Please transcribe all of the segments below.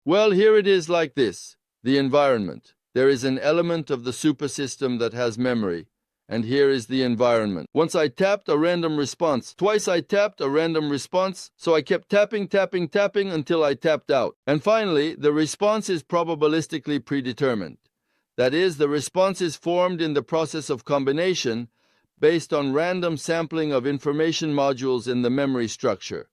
Well, here it is like this. The environment. There is an element of the supersystem that has memory. And here is the environment. Once I tapped a random response. Twice I tapped a random response. So I kept tapping until I tapped out. And finally, the response is probabilistically predetermined. That is, the response is formed in the process of combination based on random sampling of information modules in the memory structure.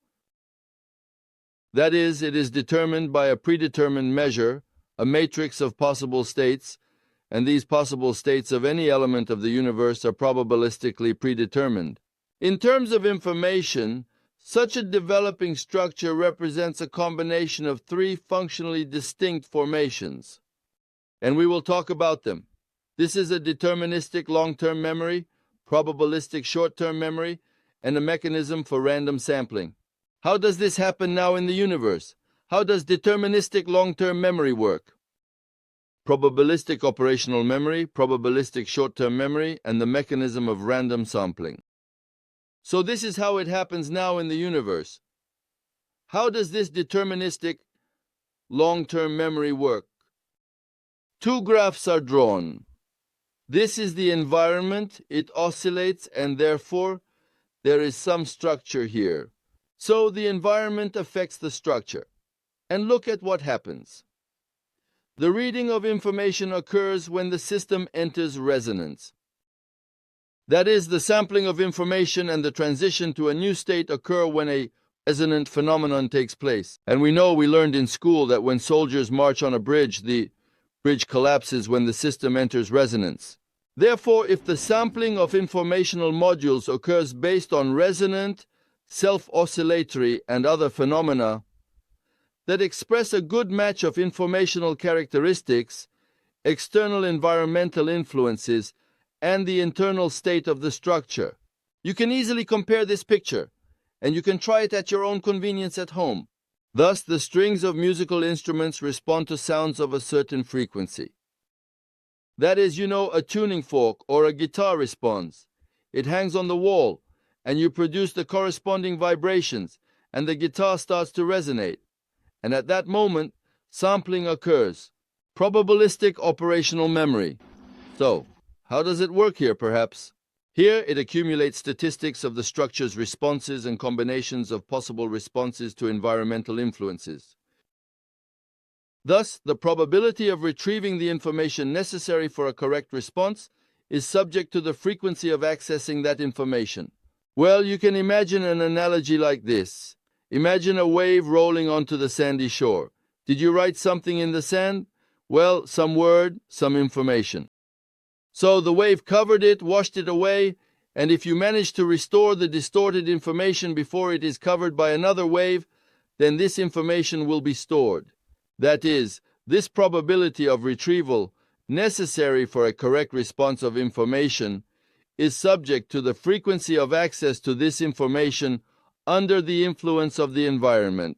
That is, it is determined by a predetermined measure, a matrix of possible states, and these possible states of any element of the universe are probabilistically predetermined. In terms of information, such a developing structure represents a combination of three functionally distinct formations. And we will talk about them. This is a deterministic long-term memory, probabilistic short-term memory, and a mechanism for random sampling. How does this happen now in the universe? How does deterministic long-term memory work? Probabilistic operational memory, probabilistic short-term memory, and the mechanism of random sampling. So this is how it happens now in the universe. How does this deterministic long-term memory work? Two graphs are drawn. This is the environment, it oscillates, and therefore there is some structure here. So the environment affects the structure. And look at what happens. The reading of information occurs when the system enters resonance. That is, the sampling of information and the transition to a new state occur when a resonant phenomenon takes place. And we learned in school that when soldiers march on a bridge, the bridge collapses when the system enters resonance. Therefore, if the sampling of informational modules occurs based on resonant, self-oscillatory, and other phenomena that express a good match of informational characteristics, external environmental influences, and the internal state of the structure. You can easily compare this picture, and you can try it at your own convenience at home. Thus, the strings of musical instruments respond to sounds of a certain frequency. That is, a tuning fork or a guitar responds. It hangs on the wall, and you produce the corresponding vibrations, and the guitar starts to resonate. And at that moment, sampling occurs. Probabilistic operational memory. So, how does it work here, perhaps? Here, it accumulates statistics of the structure's responses and combinations of possible responses to environmental influences. Thus, the probability of retrieving the information necessary for a correct response is subject to the frequency of accessing that information. Well, you can imagine an analogy like this. Imagine a wave rolling onto the sandy shore. Did you write something in the sand? Well, some word, some information. So the wave covered it, washed it away, and if you manage to restore the distorted information before it is covered by another wave, then this information will be stored. That is, this probability of retrieval, necessary for a correct response of information, is subject to the frequency of access to this information under the influence of the environment,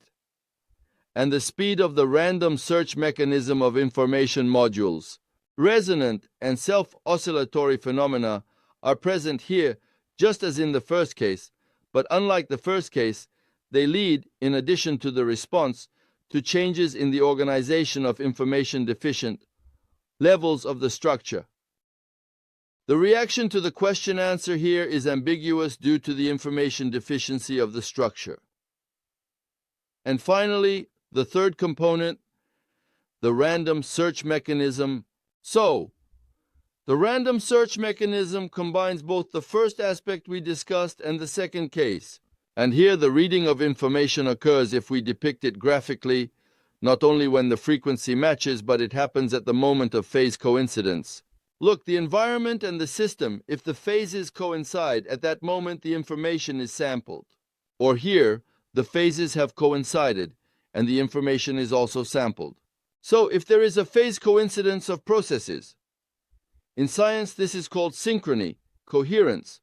and the speed of the random search mechanism of information modules. Resonant and self-oscillatory phenomena are present here just as in the first case, but unlike the first case, they lead, in addition to the response, to changes in the organization of information-deficient levels of the structure. The reaction to the question answer here is ambiguous due to the information deficiency of the structure. And finally, the third component, the random search mechanism. So, the random search mechanism combines both the first aspect we discussed and the second case. And here the reading of information occurs if we depict it graphically, not only when the frequency matches, but it happens at the moment of phase coincidence. Look, the environment and the system, if the phases coincide, at that moment the information is sampled. Or here, the phases have coincided, and the information is also sampled. So, if there is a phase coincidence of processes, in science this is called synchrony, coherence,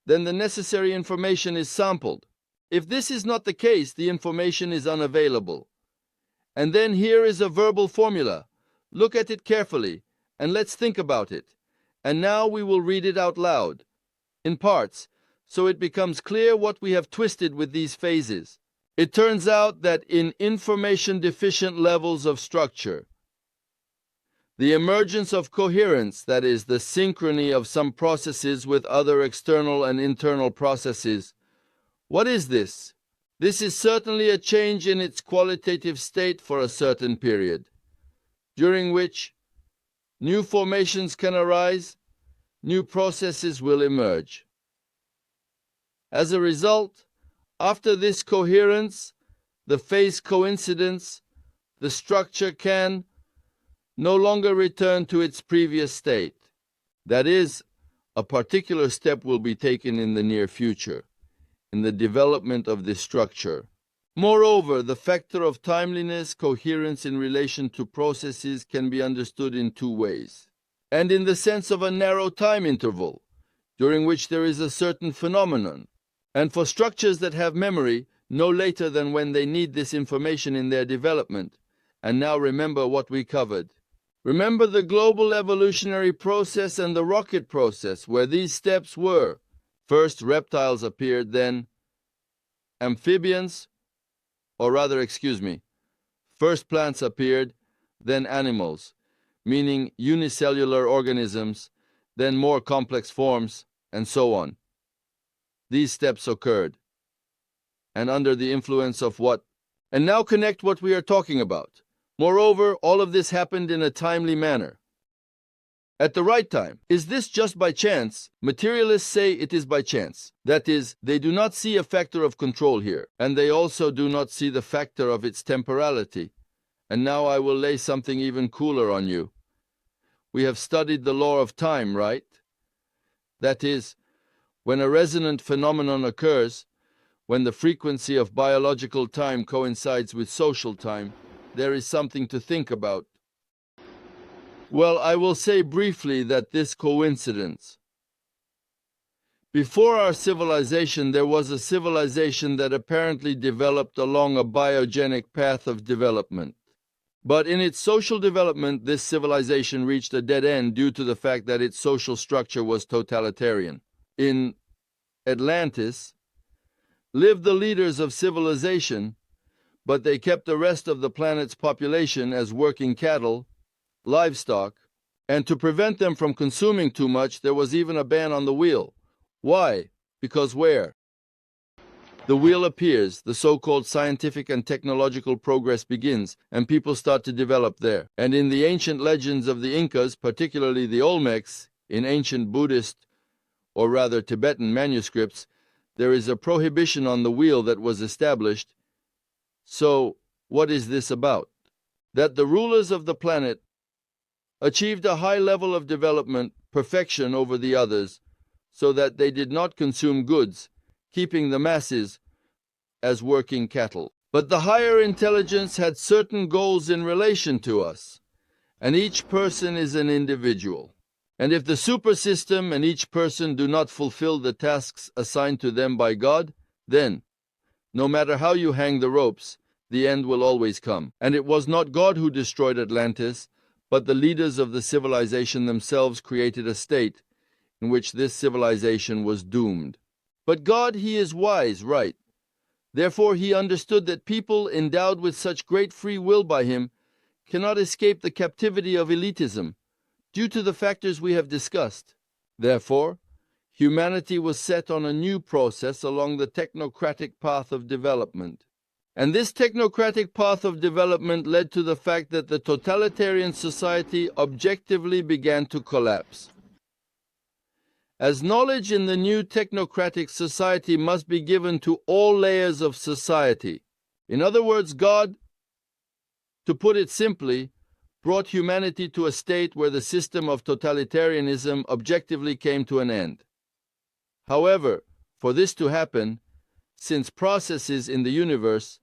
then the necessary information is sampled. If this is not the case, the information is unavailable. And then here is a verbal formula. Look at it carefully, and let's think about it. And now we will read it out loud, in parts, so it becomes clear what we have twisted with these phases. It turns out that in information-deficient levels of structure, the emergence of coherence, that is, the synchrony of some processes with other external and internal processes. What is this? This is certainly a change in its qualitative state for a certain period, during which new formations can arise, new processes will emerge. As a result, after this coherence, the phase coincidence, the structure can no longer return to its previous state. That is, a particular step will be taken in the near future, in the development of this structure. Moreover, the factor of timeliness, coherence in relation to processes can be understood in two ways, and in the sense of a narrow time interval, during which there is a certain phenomenon, and for structures that have memory, no later than when they need this information in their development. And now remember what we covered. Remember the global evolutionary process and the rocket process, where these steps were: first reptiles appeared, then amphibians, first plants appeared, then animals, meaning unicellular organisms, then more complex forms, and so on. These steps occurred, and under the influence of what? And now connect what we are talking about. Moreover, all of this happened in a timely manner, at the right time. Is this just by chance? Materialists say it is by chance. That is, they do not see a factor of control here, and they also do not see the factor of its temporality. And now I will lay something even cooler on you. We have studied the law of time, right? That is, when a resonant phenomenon occurs, when the frequency of biological time coincides with social time, there is something to think about. Well, I will say briefly that this coincidence. Before our civilization, there was a civilization that apparently developed along a biogenic path of development. But in its social development, this civilization reached a dead end due to the fact that its social structure was totalitarian. In Atlantis lived the leaders of civilization, but they kept the rest of the planet's population as working cattle, livestock, and to prevent them from consuming too much, there was even a ban on the wheel. Why? Because where the wheel appears, the so-called scientific and technological progress begins, and people start to develop there. And in the ancient legends of the Incas, particularly the Olmecs, in ancient Buddhist, or rather Tibetan manuscripts, there is a prohibition on the wheel that was established. So, what is this about? That the rulers of the planet achieved a high level of development, perfection over the others, so that they did not consume goods, keeping the masses as working cattle. But the higher intelligence had certain goals in relation to us, and each person is an individual. And if the super system and each person do not fulfill the tasks assigned to them by God, then, no matter how you hang the ropes, the end will always come. And it was not God who destroyed Atlantis, but the leaders of the civilization themselves created a state in which this civilization was doomed. But God, He is wise, right? Therefore He understood that people endowed with such great free will by Him cannot escape the captivity of elitism, due to the factors we have discussed. Therefore, humanity was set on a new process along the technocratic path of development. And this technocratic path of development led to the fact that the totalitarian society objectively began to collapse. As knowledge in the new technocratic society must be given to all layers of society. In other words, God, to put it simply, brought humanity to a state where the system of totalitarianism objectively came to an end. However, for this to happen, since processes in the universe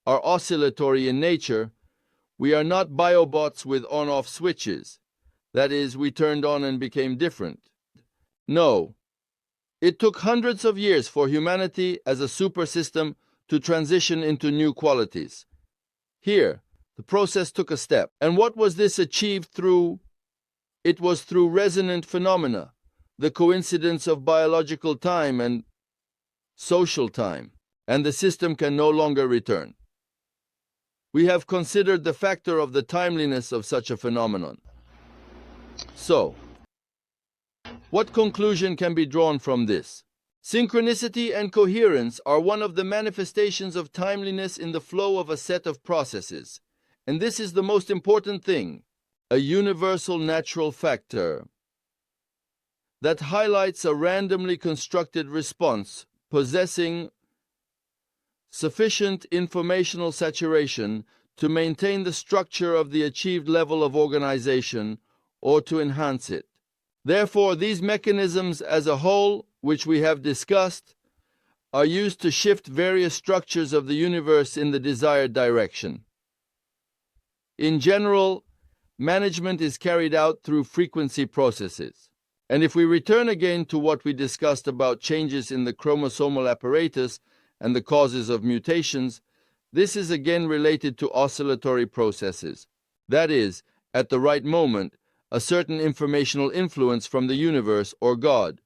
are oscillatory in nature, we are not biobots with on-off switches. That is, we turned on and became different. No. It took hundreds of years for humanity as a super system to transition into new qualities. Here, the process took a step. And what was this achieved through? It was through resonant phenomena, the coincidence of biological time and social time. and the system can no longer return. We have considered the factor of the timeliness of such a phenomenon. So, what conclusion can be drawn from this? Synchronicity and coherence are one of the manifestations of timeliness in the flow of a set of processes, and this is the most important thing, a universal natural factor that highlights a randomly constructed response possessing sufficient informational saturation to maintain the structure of the achieved level of organization or to enhance it. Therefore, these mechanisms as a whole, which we have discussed, are used to shift various structures of the universe in the desired direction. In general, management is carried out through frequency processes. And if we return again to what we discussed about changes in the chromosomal apparatus and the causes of mutations, this is again related to oscillatory processes. That is, at the right moment, a certain informational influence from the universe or God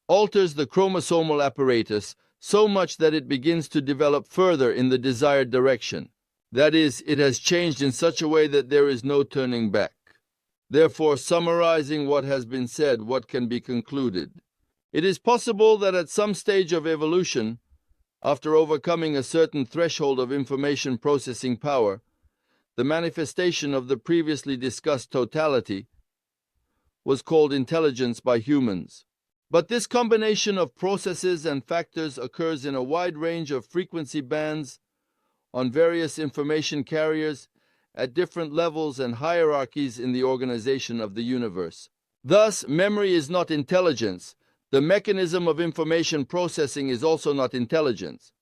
alters the chromosomal apparatus so much that it begins to develop further in the desired direction. That is, it has changed in such a way that there is no turning back. Therefore, summarizing what has been said, what can be concluded? It is possible that at some stage of evolution, after overcoming a certain threshold of information processing power, the manifestation of the previously discussed totality was called intelligence by humans. But this combination of processes and factors occurs in a wide range of frequency bands on various information carriers at different levels and hierarchies in the organization of the universe. Thus, memory is not intelligence. The mechanism of information processing is also not intelligence.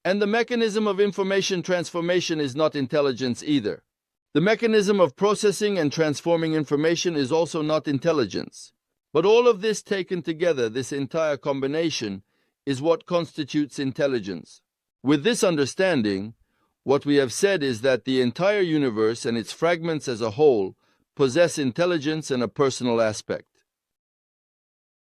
And the mechanism of information transformation is not intelligence either. The mechanism of processing and transforming information is also not intelligence. But all of this taken together, this entire combination, is what constitutes intelligence. With this understanding, what we have said is that the entire universe and its fragments as a whole possess intelligence and a personal aspect.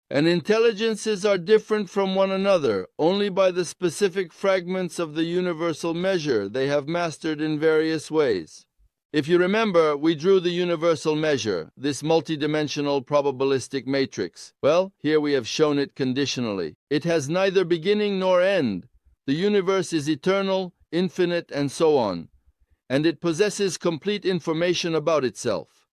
And intelligences are different from one another only by the specific fragments of the universal measure they have mastered in various ways. If you remember, we drew the universal measure, this multidimensional probabilistic matrix. Well, here we have shown it conditionally. It has neither beginning nor end. The universe is eternal, infinite, and so on, and it possesses complete information about itself.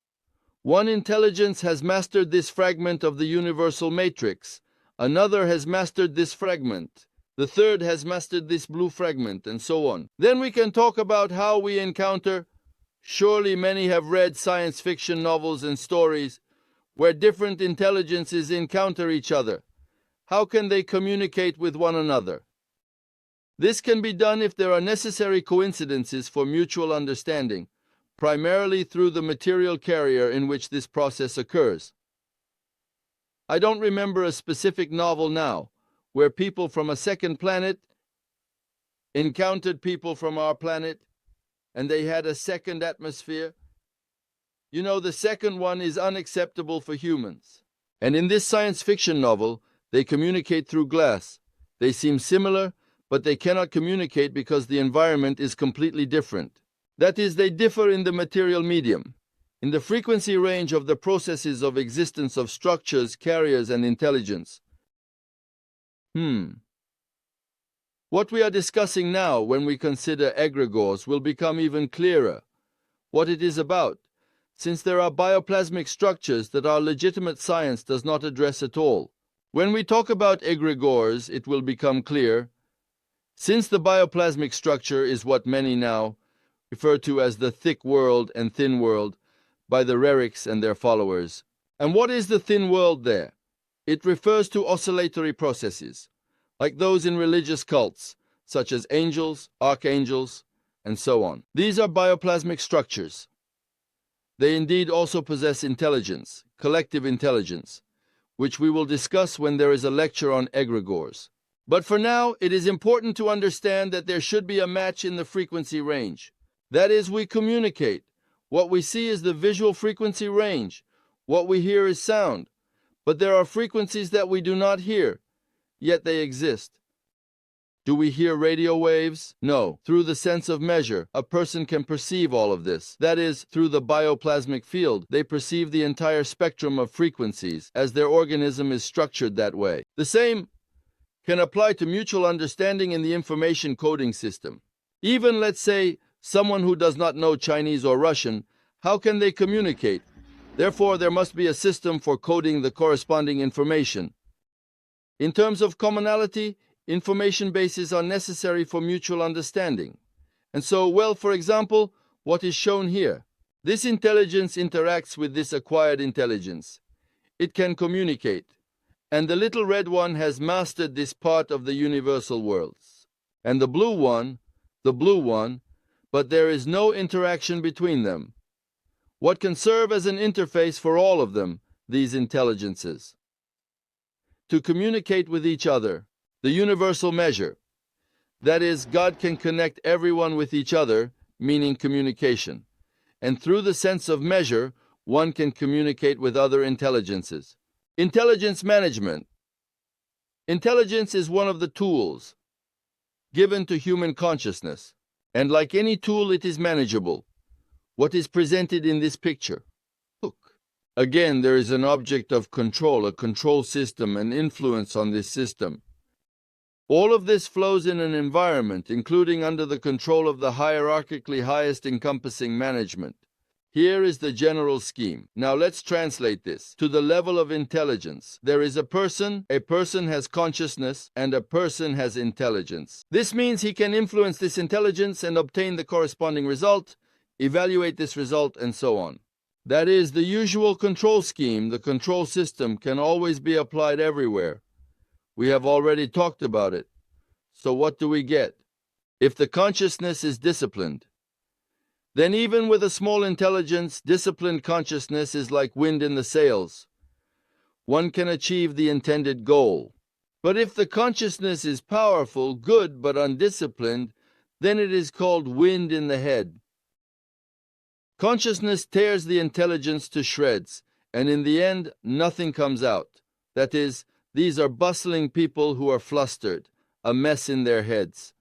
One intelligence has mastered this fragment of the universal matrix, another has mastered this fragment, the third has mastered this blue fragment, and so on. Then we can talk about how we encounter. Surely many have read science fiction novels and stories where different intelligences encounter each other. How can they communicate with one another? This can be done if there are necessary coincidences for mutual understanding, primarily through the material carrier in which this process occurs. I don't remember a specific novel now where people from a second planet encountered people from our planet and they had a second atmosphere. You know, the second one is unacceptable for humans. And in this science fiction novel, they communicate through glass. They seem similar, but they cannot communicate because the environment is completely different. That is, they differ in the material medium, in the frequency range of the processes of existence of structures, carriers, and intelligence. What we are discussing now when we consider egregores will become even clearer what it is about, since there are bioplasmic structures that our legitimate science does not address at all. When we talk about egregores, it will become clear, since the bioplasmic structure is what many now refer to as the thick world and thin world by the Rerichs and their followers. And what is the thin world there? It refers to oscillatory processes, like those in religious cults, such as angels, archangels, and so on. These are bioplasmic structures. They indeed also possess intelligence, collective intelligence, which we will discuss when there is a lecture on egregores. But for now, it is important to understand that there should be a match in the frequency range. That is, we communicate. What we see is the visual frequency range. What we hear is sound. But there are frequencies that we do not hear, yet they exist. Do we hear radio waves? No. Through the sense of measure, a person can perceive all of this. That is, through the bioplasmic field, they perceive the entire spectrum of frequencies, as their organism is structured that way. The same can apply to mutual understanding in the information coding system. Even, let's say, someone who does not know Chinese or Russian, how can they communicate? Therefore, there must be a system for coding the corresponding information. In terms of commonality, information bases are necessary for mutual understanding. And so, well, for example, what is shown here. This intelligence interacts with this acquired intelligence. It can communicate. And the little red one has mastered this part of the universal worlds. And the blue one, but there is no interaction between them. What can serve as an interface for all of them, these intelligences? To communicate with each other. The universal measure. That is, God can connect everyone with each other, meaning communication. And through the sense of measure, one can communicate with other intelligences. Intelligence management. Intelligence is one of the tools given to human consciousness. And like any tool, it is manageable. What is presented in this picture? Look. Again, there is an object of control, a control system, an influence on this system. All of this flows in an environment, including under the control of the hierarchically highest encompassing management. Here is the general scheme. Now let's translate this. To the level of intelligence, there is a person has consciousness, and a person has intelligence. This means he can influence this intelligence and obtain the corresponding result, evaluate this result, and so on. That is the usual control scheme. The control system can always be applied everywhere. We have already talked about it. So what do we get? If the consciousness is disciplined, then even with a small intelligence, disciplined consciousness is like wind in the sails. One can achieve the intended goal. But if the consciousness is powerful, good, but undisciplined, then it is called wind in the head. Consciousness tears the intelligence to shreds, and in the end, nothing comes out. That is, these are bustling people who are flustered, a mess in their heads.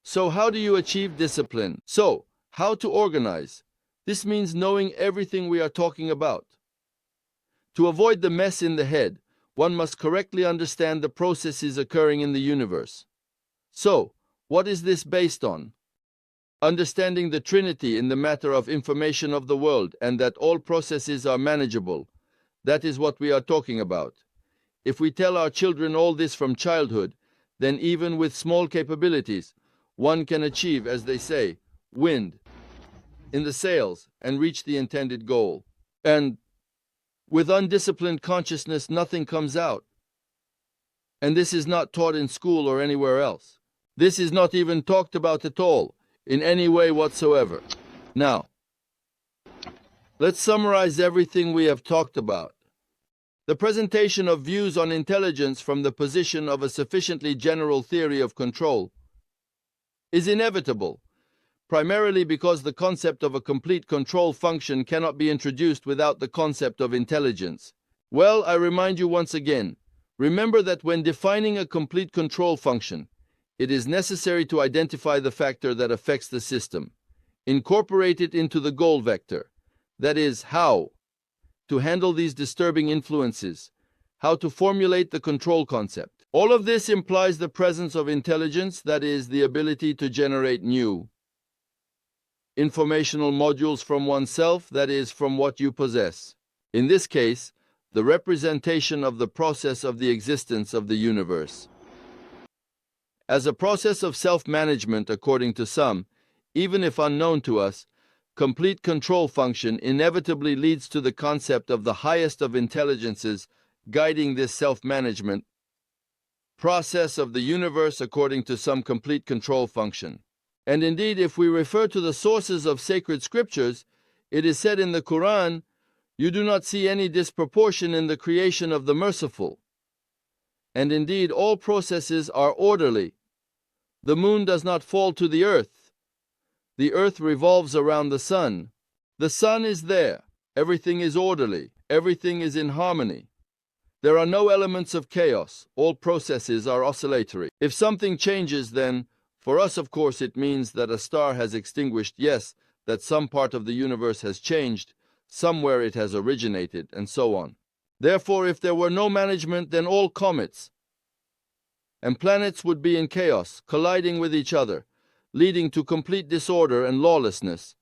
So how do you achieve discipline? So, how to organize? This means knowing everything we are talking about. To avoid the mess in the head, one must correctly understand the processes occurring in the universe. So, what is this based on? Understanding the Trinity in the matter of information of the world and that all processes are manageable. That is what we are talking about. If we tell our children all this from childhood, then even with small capabilities, one can achieve, as they say, wind in the sails and reach the intended goal. And with undisciplined consciousness, nothing comes out. And this is not taught in school or anywhere else. This is not even talked about at all, in any way whatsoever. Now, let's summarize everything we have talked about. The presentation of views on intelligence from the position of a sufficiently general theory of control is inevitable, primarily because the concept of a complete control function cannot be introduced without the concept of intelligence. Well, I remind you once again, remember that when defining a complete control function, it is necessary to identify the factor that affects the system, incorporate it into the goal vector, that is, how to handle these disturbing influences, how to formulate the control concept. All of this implies the presence of intelligence, that is, the ability to generate new informational modules from oneself, that is, from what you possess. In this case, the representation of the process of the existence of the universe. As a process of self-management, according to some, even if unknown to us, complete control function inevitably leads to the concept of the highest of intelligences guiding this self-management process of the universe according to some complete control function. And indeed, if we refer to the sources of sacred scriptures, it is said in the Quran, "You do not see any disproportion in the creation of the merciful." And indeed, all processes are orderly. The moon does not fall to the earth. The earth revolves around the sun. The sun is there. Everything is orderly. Everything is in harmony. There are no elements of chaos. All processes are oscillatory. If something changes, then, for us, of course, it means that a star has extinguished, yes, that some part of the universe has changed, somewhere it has originated, and so on. Therefore, if there were no management, then all comets and planets would be in chaos, colliding with each other, leading to complete disorder and lawlessness.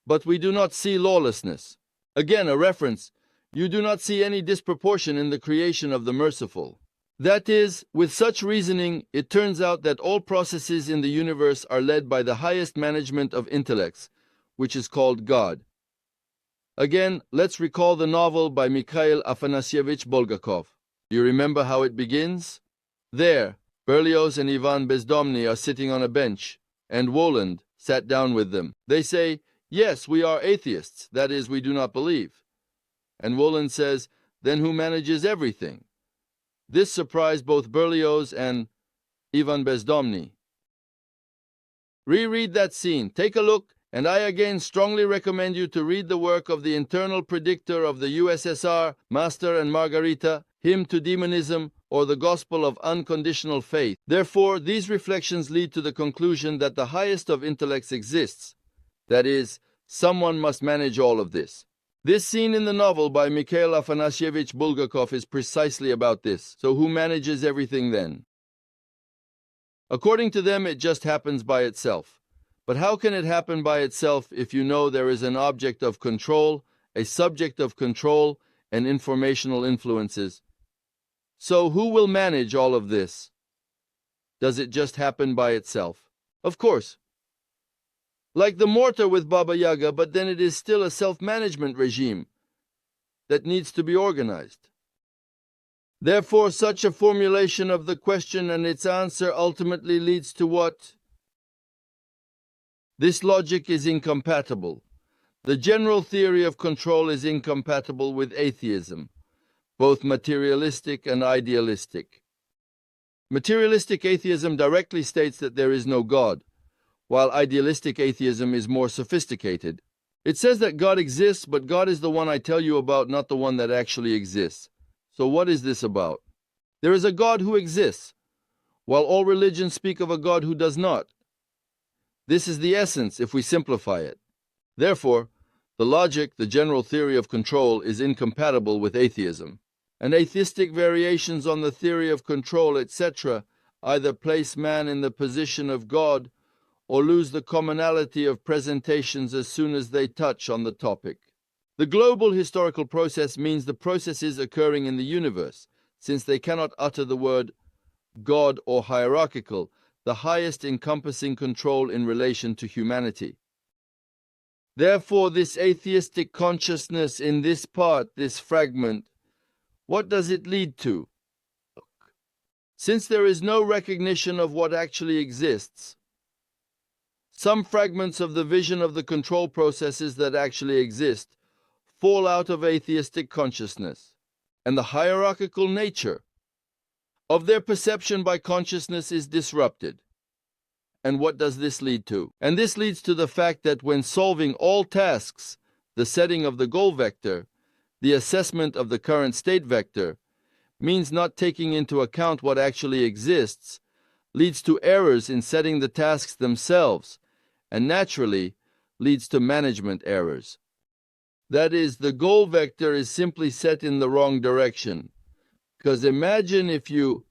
But we do not see lawlessness. Again, a reference. You do not see any disproportion in the creation of the merciful. That is, with such reasoning, it turns out that all processes in the universe are led by the highest management of intellects, which is called God. Again, let's recall the novel by Mikhail Afanasyevich Bulgakov. Do you remember how it begins? There, Berlioz and Ivan Bezdomny are sitting on a bench, and Woland sat down with them. They say, "Yes, we are atheists, that is, we do not believe." And Woland says, "Then who manages everything?" This surprised both Berlioz and Ivan Bezdomny. Reread that scene, take a look, and I again strongly recommend you to read the work of the internal predictor of the USSR, Master and Margarita, Hymn to Demonism, or the Gospel of Unconditional Faith. Therefore, these reflections lead to the conclusion that the highest of intellects exists. That is, someone must manage all of this. This scene in the novel by Mikhail Afanasyevich Bulgakov is precisely about this. So who manages everything then? According to them, it just happens by itself. But how can it happen by itself if you know there is an object of control, a subject of control, and informational influences? So who will manage all of this? Does it just happen by itself? Of course. Like the mortar with Baba Yaga, but then it is still a self-management regime that needs to be organized. Therefore, such a formulation of the question and its answer ultimately leads to what? This logic is incompatible. The general theory of control is incompatible with atheism, both materialistic and idealistic. Materialistic atheism directly states that there is no God, while idealistic atheism is more sophisticated. It says that God exists, but God is the one I tell you about, not the one that actually exists. So what is this about? There is a God who exists, while all religions speak of a God who does not. This is the essence if we simplify it. Therefore, the logic, the general theory of control, is incompatible with atheism. And atheistic variations on the theory of control, etc., either place man in the position of God or lose the commonality of presentations as soon as they touch on the topic. The global historical process means the processes occurring in the universe, since they cannot utter the word God or hierarchical, the highest encompassing control in relation to humanity. Therefore, this atheistic consciousness in this part, this fragment, what does it lead to? Since there is no recognition of what actually exists, some fragments of the vision of the control processes that actually exist fall out of atheistic consciousness, and the hierarchical nature of their perception by consciousness is disrupted. And what does this lead to? And this leads to the fact that when solving all tasks, the setting of the goal vector, the assessment of the current state vector, means not taking into account what actually exists, leads to errors in setting the tasks themselves, and naturally leads to management errors. That is, the goal vector is simply set in the wrong direction. Because imagine if you...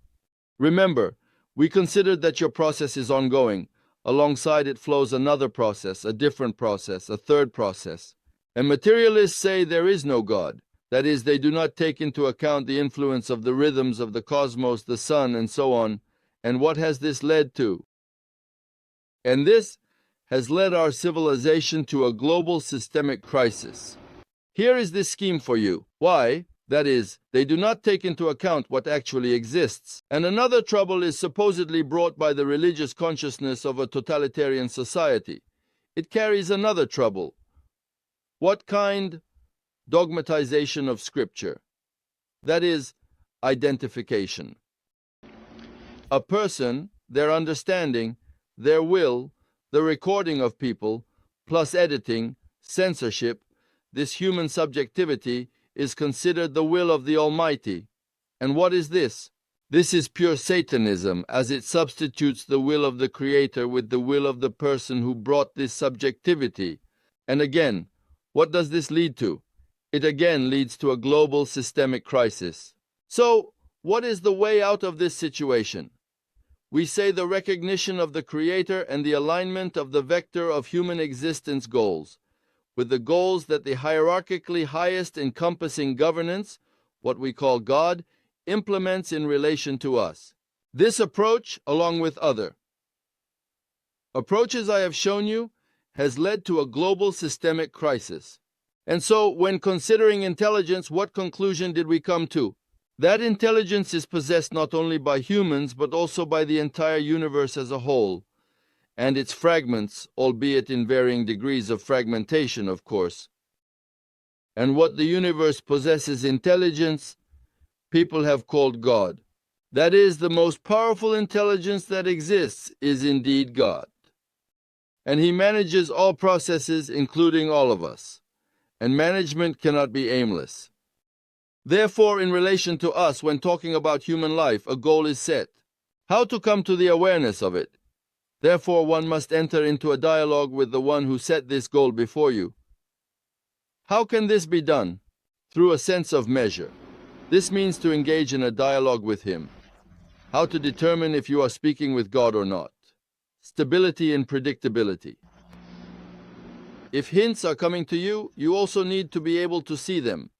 Remember, we considered that your process is ongoing. Alongside it flows another process, a different process, a third process. And materialists say there is no God. That is, they do not take into account the influence of the rhythms of the cosmos, the sun, and so on. And what has this led to? And this has led our civilization to a global systemic crisis. Here is this scheme for you. Why? That is, they do not take into account what actually exists. And another trouble is supposedly brought by the religious consciousness of a totalitarian society. It carries another trouble. What kind? Dogmatization of Scripture. That is, identification. A person, their understanding, their will, the recording of people, plus editing, censorship, this human subjectivity, is considered the will of the Almighty. And what is this? This is pure Satanism, as it substitutes the will of the Creator with the will of the person who brought this subjectivity. And again, what does this lead to? It again leads to a global systemic crisis. So, what is the way out of this situation? We say the recognition of the Creator and the alignment of the vector of human existence goals, with the goals that the hierarchically highest encompassing governance, what we call God, implements in relation to us. This approach, along with other approaches I have shown you, has led to a global systemic crisis. And so, when considering intelligence, what conclusion did we come to? That intelligence is possessed not only by humans, but also by the entire universe as a whole, and its fragments, albeit in varying degrees of fragmentation, of course. And what the universe possesses intelligence, people have called God. That is, the most powerful intelligence that exists is indeed God. And He manages all processes, including all of us. And management cannot be aimless. Therefore, in relation to us, when talking about human life, a goal is set. How to come to the awareness of it? Therefore, one must enter into a dialogue with the one who set this goal before you. How can this be done? Through a sense of measure. This means to engage in a dialogue with Him. How to determine if you are speaking with God or not. Stability and predictability. If hints are coming to you, you also need to be able to see them.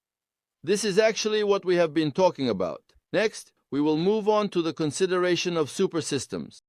This is actually what we have been talking about. Next, we will move on to the consideration of supersystems.